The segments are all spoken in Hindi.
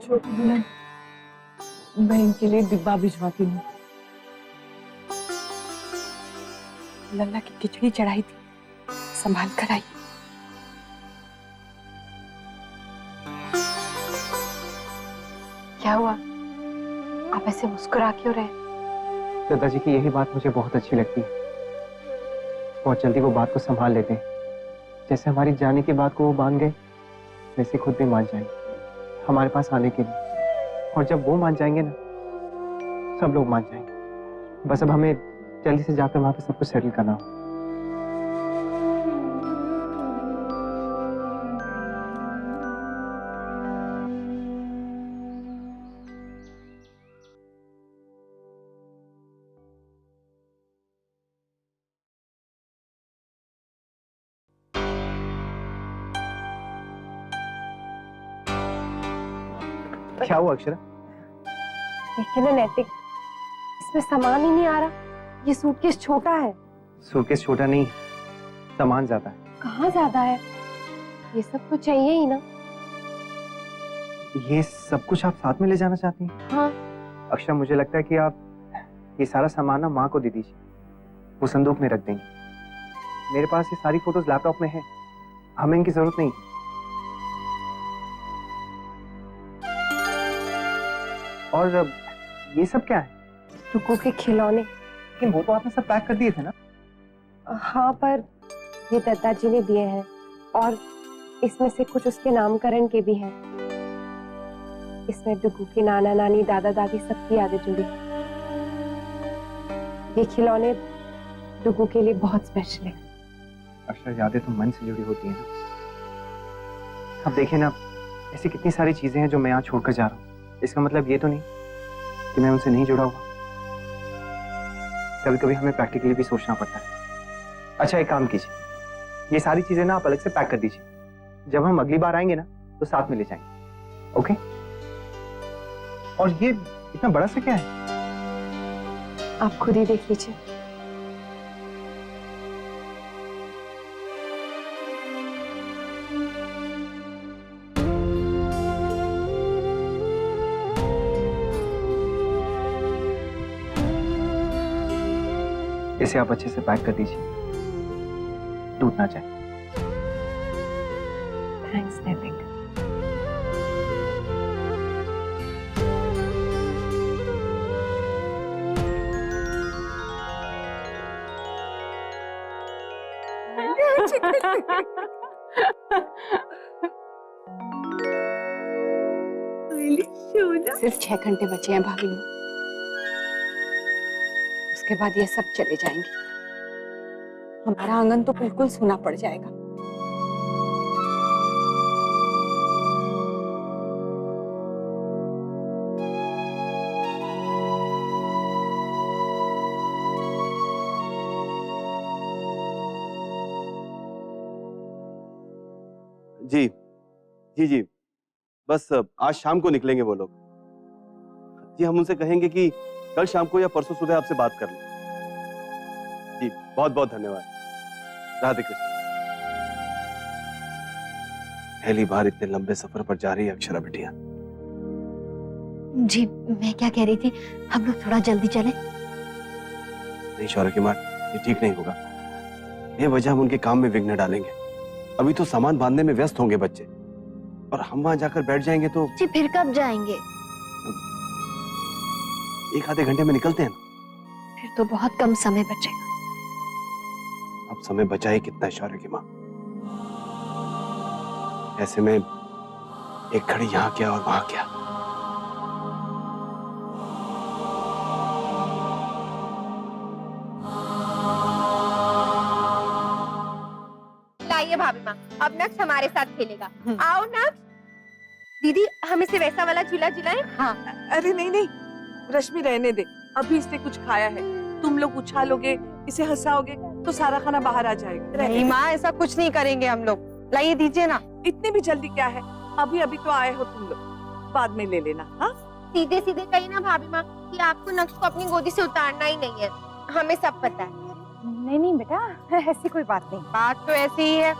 छोटी दुल्हन, मैं इनके लिए डिब्बा भिजवाती हूँ। लल्ला की खिचड़ी चढ़ाई थी, संभाल कर आई। क्या हुआ, आप ऐसे मुस्कुरा क्यों रहे? दादाजी की यही बात मुझे बहुत अच्छी लगती है। बहुत जल्दी वो बात को संभाल लेते हैं। जैसे हमारी जाने की बात को वो मान गए, वैसे खुद भी मान जाएंगे हमारे पास आने के लिए। और जब वो मान जाएंगे ना, सब लोग मान जाएंगे। बस अब हमें जल्दी से जाकर वहां पे सब कुछ सेटल करना हो। क्या हुआ अक्षरा? देखिए ना नैतिक, इसमें सामान ही नहीं आ रहा। ये सूटकेस छोटा है। सूटकेस छोटा नहीं, सामान ज्यादा है। कहाँ ज्यादा है? ये सब तो चाहिए ही ना। ये सब कुछ आप साथ में ले जाना चाहती हैं? हाँ। अक्षरा, मुझे लगता है कि आप ये सारा सामान ना माँ को दे दीजिए, वो संदूक में रख देंगे। मेरे पास ये सारी फोटोज लैपटॉप में है, हमें इनकी जरूरत नहीं। और ये सब क्या है? टुकू के खिलौने। लेकिन वो तो आपने सब पैक कर दिए थे ना? हाँ, पर ये दादाजी ने दिए हैं और इसमें से कुछ उसके नामकरण के भी हैं। इसमें डुगू की नाना नानी दादा दादी सबकी यादें जुड़ी। ये खिलौने डुगू के लिए बहुत स्पेशल है। अक्षर, यादें तो मन से जुड़ी होती हैं ना। अब देखिए ना, ऐसी कितनी सारी चीजें हैं जो मैं यहाँ छोड़कर जा रहा हूँ। इसका मतलब ये तो नहीं कि मैं उनसे नहीं जुड़ा हुआ। कभी कभी हमें प्रैक्टिकली भी सोचना पड़ता है। अच्छा, एक काम कीजिए, ये सारी चीजें ना आप अलग से पैक कर दीजिए। जब हम अगली बार आएंगे ना तो साथ में ले जाएंगे, ओके? और ये इतना बड़ा सा क्या है? आप खुद ही देख लीजिए। इसे आप अच्छे से पैक कर दीजिए, टूट ना जाए। थैंक्स नैतिक। सिर्फ 6 घंटे बचे हैं भाभी, उसके बाद ये सब चले जाएंगे। हमारा आंगन तो बिल्कुल सूना पड़ जाएगा। जी जी जी, बस आज शाम को निकलेंगे वो लोग। जी, हम उनसे कहेंगे कि कल शाम को या परसों सुबह आपसे बात कर लें। जी, बहुत बहुत धन्यवाद। राधे कृष्ण। पहली बार इतने लंबे सफर पर जा रही है अक्षरा बिटिया। जी, मैं क्या कह रही थी, हम लोग थोड़ा जल्दी चलें। नहीं शौर्य की माँ, ये ठीक नहीं होगा। बेवजह हम उनके काम में विघ्न डालेंगे। अभी तो सामान बांधने में व्यस्त होंगे बच्चे, और हम वहां जाकर बैठ जाएंगे तो जी फिर कब जाएंगे? 1 आधे घंटे में निकलते हैं ना। फिर तो बहुत कम समय बचेगा। अब समय बचा ही कितना है शौर्य की माँ। ऐसे में एक घड़ी यहाँ क्या और वहां क्या। लाइए भाभी माँ, अब नक्श हमारे साथ खेलेगा। आओ नक्श। दीदी, हम इसे वैसा वाला झूला झुलाएं? हाँ। अरे नहीं नहीं रश्मि, रहने दे। अभी इसने कुछ खाया है, तुम लोग उछालोगे, इसे हंसाओगे तो सारा खाना बाहर आ जाएगा। नहीं माँ, ऐसा कुछ नहीं करेंगे हम लोग। लाइए, दीजिए ना। इतनी भी जल्दी क्या है, अभी अभी तो आए हो तुम लोग, बाद में ले लेना। हाँ, सीधे सीधे कही ना भाभी माँ कि आपको नक्श को अपनी गोदी से उतारना ही नहीं है। हमें सब पता है। नहीं नहीं बेटा, ऐसी कोई बात नहीं। बात तो ऐसी ही है,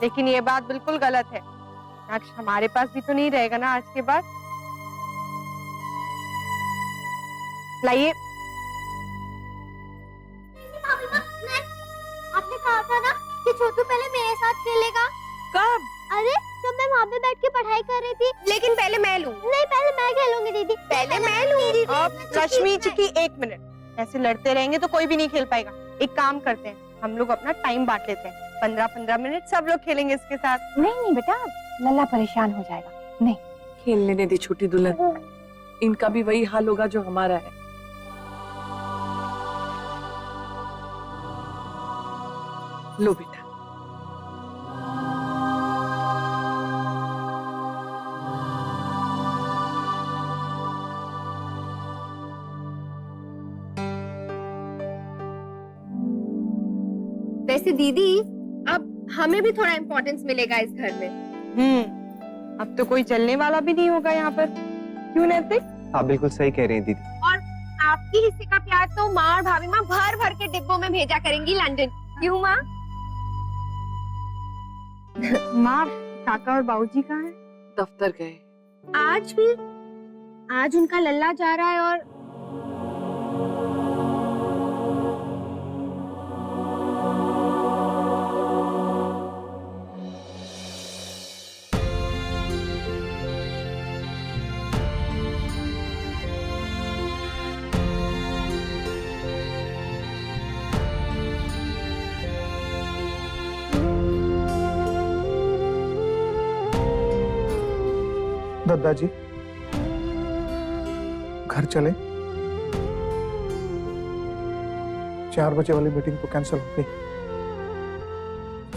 लेकिन ये बात बिल्कुल गलत है। नक्श हमारे पास भी तो नहीं रहेगा ना आज के बाद। लाइए। आपने कहा था ना कि छोटू पहले मेरे साथ खेलेगा। कब? अरे जब मैं वहाँ पे बैठ के पढ़ाई कर रही थी। लेकिन पहले मैं लूं। नहीं, पहले मैं खेलूंगी दीदी। पहले मैं लूंगी। अब रश्मि चिकी, एक मिनट, ऐसे लड़ते रहेंगे तो कोई भी नहीं खेल पाएगा। एक काम करते हैं, हम लोग अपना टाइम बांट लेते हैं, 15-15 मिनट सब लोग खेलेंगे इसके साथ। नहीं बेटा, लल्ला परेशान हो जाएगा। नहीं, खेल लेने दे छोटी दुल्हन, इनका भी वही हाल होगा जो हमारा है। लो बेटा। वैसे दीदी, अब हमें भी थोड़ा इम्पोर्टेंस मिलेगा इस घर में। अब तो कोई चलने वाला भी नहीं होगा यहाँ पर, क्यों नैतिक? आप बिल्कुल सही कह रही हैं दीदी। आपकी हिस्से का प्याज तो माँ और भाभी माँ भर भर के डिब्बों में भेजा करेंगी लंदन। क्यों माँ? माँ, काका और बाबूजी कहाँ हैं? दफ्तर गए। आज भी? आज उनका लल्ला जा रहा है और दादाजी, घर चले? 4 बजे वाली मीटिंग तो कैंसिल हो गई।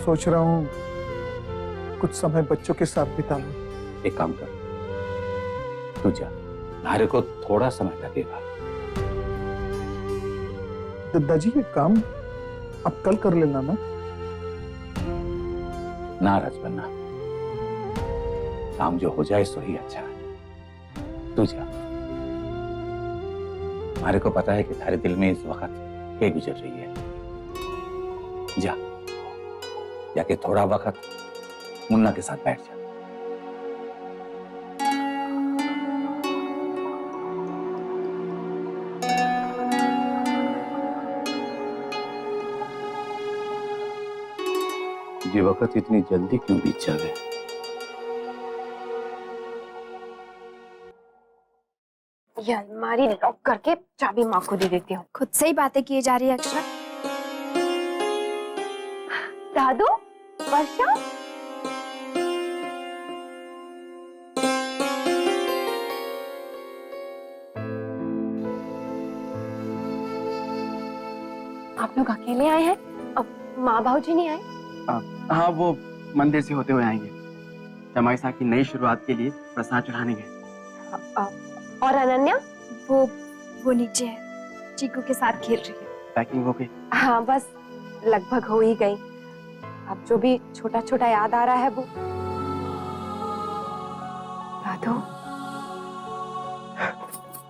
सोच रहा हूँ कुछ समय बच्चों के साथ बिता लूं। एक काम कर, तू जा, नारे को थोड़ा समय लगेगा। दादाजी, ये काम अब कल कर लेना ना। नाराज बनना, काम जो हो जाए सो ही अच्छा है। तू जा, हमारे को पता है कि तुम्हारे दिल में इस वक्त क्या गुजर रही है। जा, जाके थोड़ा वक्त मुन्ना के साथ बैठ जा। ये वक्त इतनी जल्दी क्यों बीत जावे? ये अलमारी लॉक करके चाबी माँ को दे देती हूँ। खुद से ही बातें किए जा रही है अक्षरा। दादू, वर्षा, आप लोग अकेले आए हैं? अब माँ बाबूजी नहीं आए? हाँ, वो मंदिर से होते हुए आएंगे। जमाई साहब की नई शुरुआत के लिए प्रसाद चढ़ाने गए। और अनन्या? वो नीचे है, चीकू के साथ खेल रही है। पैकिंग हो गई? हाँ, बस लगभग हो ही गई। अब जो भी छोटा छोटा याद आ रहा है वो। दादू,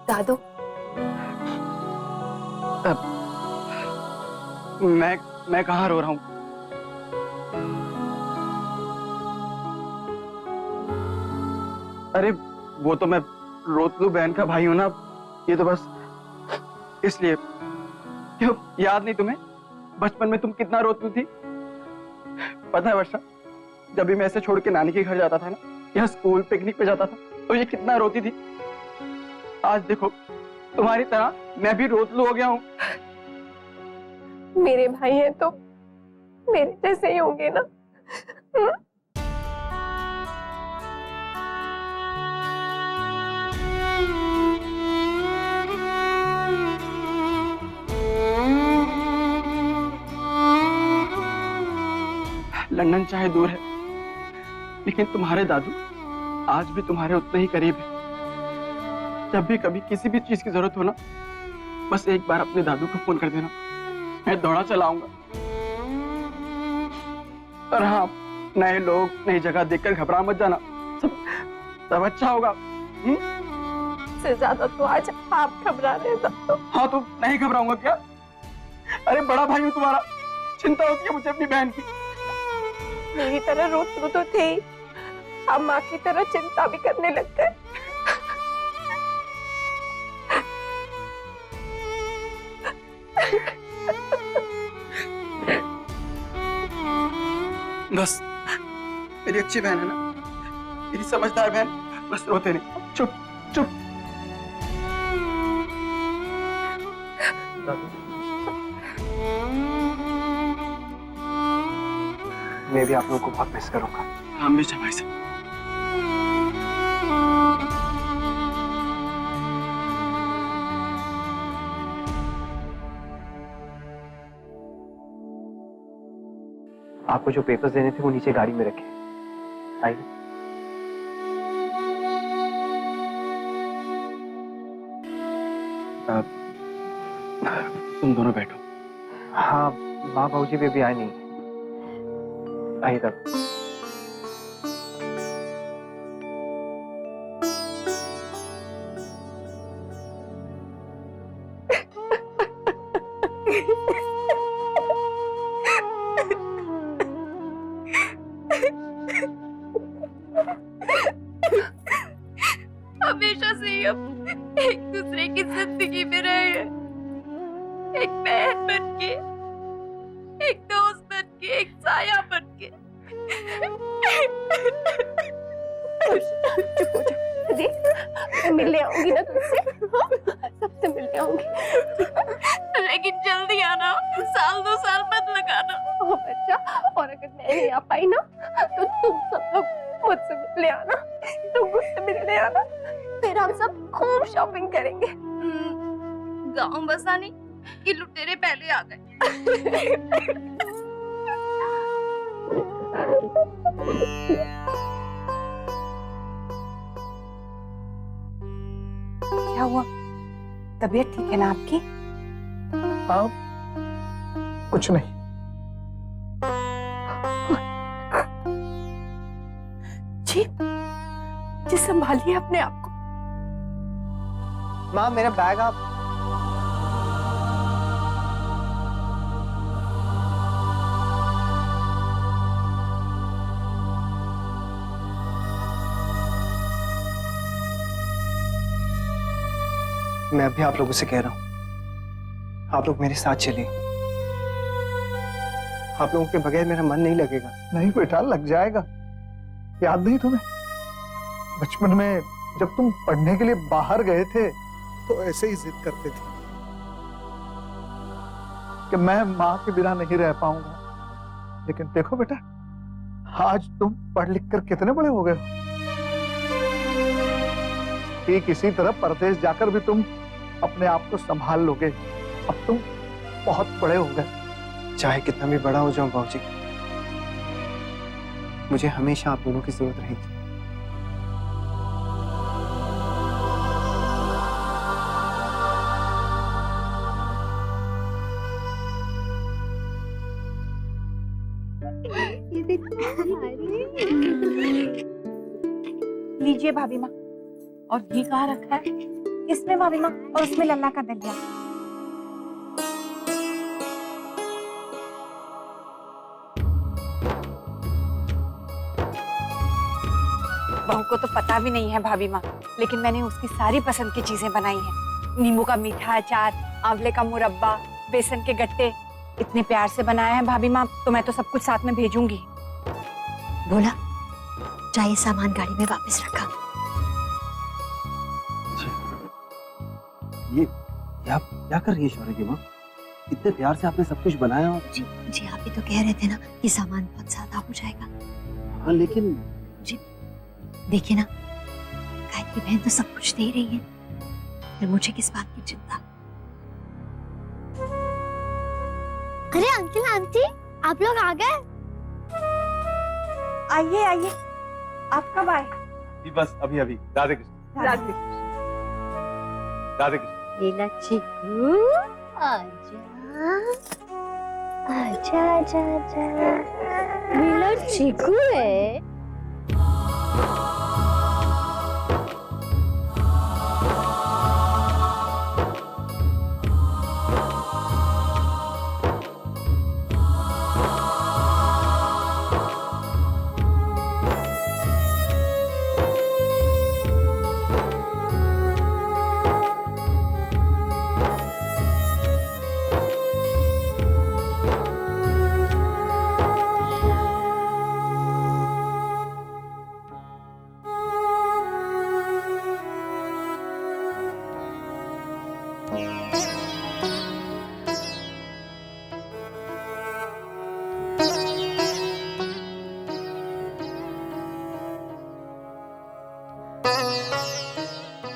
दादू, मैं कहाँ रो रहा हूँ? अरे वो तो मैं रोतलू बहन का भाई हूं ना। ये तो बस इसलिए। क्यों, याद नहीं तुम्हें बचपन में तुम कितना रोतलू थी? पता है वर्षा, जब भी मैं ऐसे छोड़ के नानी के घर जाता था ना, या स्कूल पिकनिक पे जाता था, तो ये कितना रोती थी। आज देखो, तुम्हारी तरह मैं भी रोतलू हो गया हूँ। मेरे भाई हैं तो मेरे जैसे ही होंगे ना। लंदन चाहे दूर है, लेकिन तुम्हारे दादू आज भी तुम्हारे उतने ही करीब है। जब भी कभी किसी भी चीज की जरूरत हो ना, बस एक बार अपने दादू को फोन कर देना, मैं दौड़ा चलाऊंगा। और हाँ, नए लोग, नई जगह देखकर घबरा मत जाना, सब अच्छा होगा। से ज्यादा तो आज आप घबरा रहे हैं। तो हाँ, तो नहीं घबराऊंगा क्या? अरे बड़ा भाई हूँ तुम्हारा, चिंता होती है मुझे अपनी बहन की। मेरी तरह रोतलू तो थे ही, अब माँ की तरह चिंता भी करने लग गए। बस मेरी अच्छी बहन है ना, मेरी समझदार बहन। बस रोते नहीं, चुप चुप। मैं भी आप लोगों को बहुत मिस करूंगा। हम भी भाई साहब। आपको जो पेपर्स देने थे वो नीचे गाड़ी में रखे। आइए। तुम दोनों बैठो। हाँ, माँ बाबूजी भी अभी आए नहीं। आइए तब। हमेशा से ही हम एक दूसरे की जिंदगी में रहे हैं, एक बहन बन के, एक दोस्त बन के, एक साया बन के। चुप हो जा। देख, मैं मिलने आऊंगी ना तुझसे, सबसे मिलने आऊंगी। लेकिन जल्दी आना, साल 2 साल मत लगाना। ओ बच्चा, और अगर मैं नहीं आ पाई ना तो तुम सब लोग मुझसे मिलने आना, तुम मुझसे मिलने आना, फिर हम सब खूब शॉपिंग करेंगे। गांव बसाने ये लुटेरे पहले आ गए। क्या हुआ? तबीयत ठीक है ना आपकी? हाँ, कुछ नहीं। जी संभालिए अपने आप को। माँ, मेरा बैग आप। मैं अभी आप लोगों से कह रहा हूं, आप लोग मेरे साथ चलिए। आप लोगों के बगैर मेरा मन नहीं लगेगा। नहीं बेटा, लग जाएगा। याद नहीं तुम्हें, बचपन में जब तुम पढ़ने के लिए बाहर गए थे तो ऐसे ही जिद करते थे कि मैं माँ के बिना नहीं रह पाऊंगा। लेकिन देखो बेटा, आज तुम पढ़ लिख कर कितने बड़े हो गए हो। ठीक इसी तरह परदेश जाकर भी तुम अपने आप को संभाल लोगे। अब तुम बहुत बड़े हो गए। चाहे कितना भी बड़ा हो जाऊं बाबूजी, मुझे हमेशा आप दोनों की जरूरत रहेगी। लीजिए भाभी माँ। और घी कहाँ रखा है? इसमें भाभी माँ, और उसमें लल्ला का दलिया। बहू को तो पता भी नहीं है भाभी माँ, लेकिन मैंने उसकी सारी पसंद की चीजें बनाई हैं। नींबू का मीठा अचार, आंवले का मुरब्बा, बेसन के गट्टे, इतने प्यार से बनाया है भाभी माँ, तो मैं तो सब कुछ साथ में भेजूंगी। बोला चाहिए सामान गाड़ी में वापस रखा। ये आप क्या कर रही है शौर्य की माँ? इतने प्यार से आपने सब कुछ बनाया और जी जी, आप ही तो कह रहे थे ना कि सामान बहुत ज्यादा हो जाएगा। हाँ, लेकिन जी देखिए ना, गायत्री बहन तो सब कुछ दे रही है, फिर मुझे किस बात की चिंता? अरे अंकल आंटी, आप लोग आ गए? आइए आइए, आप कब आए? जी बस अभी अभी। राधे कृष्ण। राधे। राधे कृष्ण। लीला चिकू, आजा आजा आजा आजा। लीला चिकू है।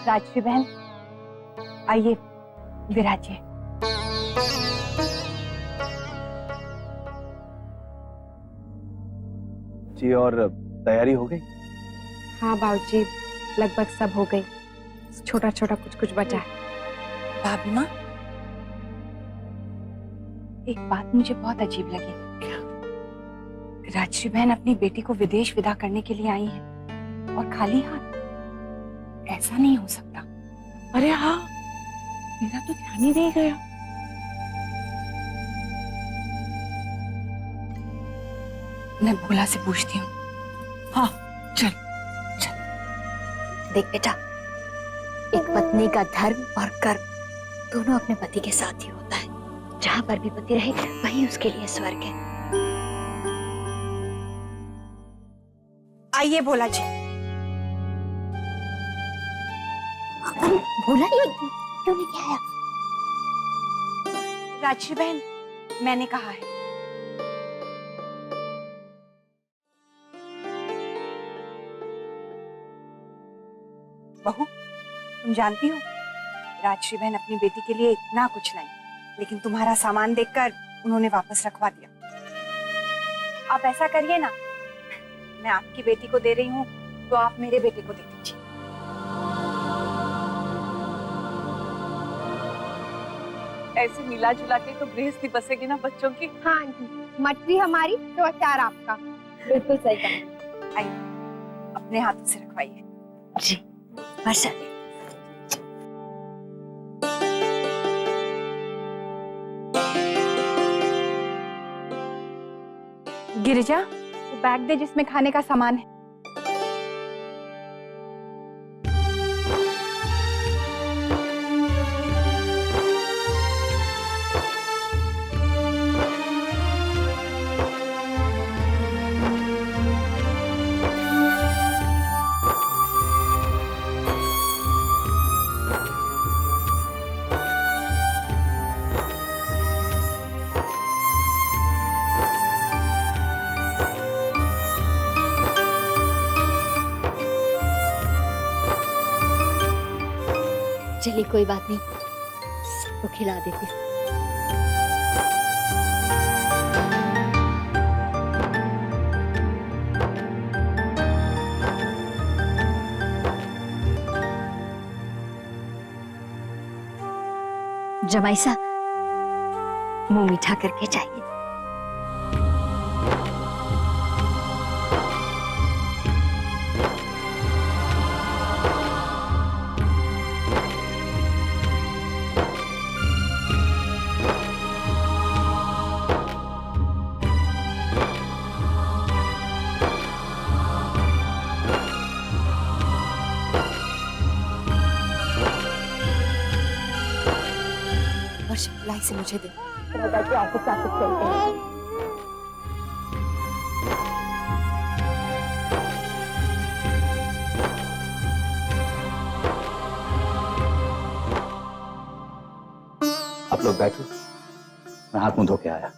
राजश्री बहन, आइए विराजिए। जी, और तैयारी हो गई? हाँ बाबूजी, लगभग सब हो गई, छोटा छोटा कुछ कुछ बचा है। भाभी माँ, एक बात मुझे बहुत अजीब लगी। राजश्री बहन अपनी बेटी को विदेश विदा करने के लिए आई है और खाली हाथ। ऐसा नहीं हो सकता। अरे हाँ, मेरा तो ध्यान ही नहीं गया। मैं भोला से पूछती हूँ। हाँ, चल। देख बेटा, एक पत्नी का धर्म और कर्म दोनों अपने पति के साथ ही होता है। जहाँ पर भी पति रहे वही उसके लिए स्वर्ग है। आइए भोला जी। भोला ये क्यों नहीं आया? राजश्री बहन, मैंने कहा है। बहू, तुम जानती हो राजश्री बहन अपनी बेटी के लिए इतना कुछ लाई, लेकिन तुम्हारा सामान देखकर उन्होंने वापस रखवा दिया। आप ऐसा करिए ना, मैं आपकी बेटी को दे रही हूँ तो आप मेरे बेटे को दे दीजिए। ऐसे मिला जुला के तो गृहस्थी बसेगी ना बच्चों की। हाँ जी, मटरी हमारी तो अचार आपका। बिल्कुल सही कहा। आइए, अपने हाथों से रखवाइए। जी, वर्षा गिरिजा, वो बैग दे जिसमें खाने का सामान है। चलिए, कोई बात नहीं, सबको खिला देती हूँ। जमाई सा, मुंह मीठा करके चाहिए। लाई से मुझे दे। आप लोग बैठो, मैं हाथ मुंह धो के आया।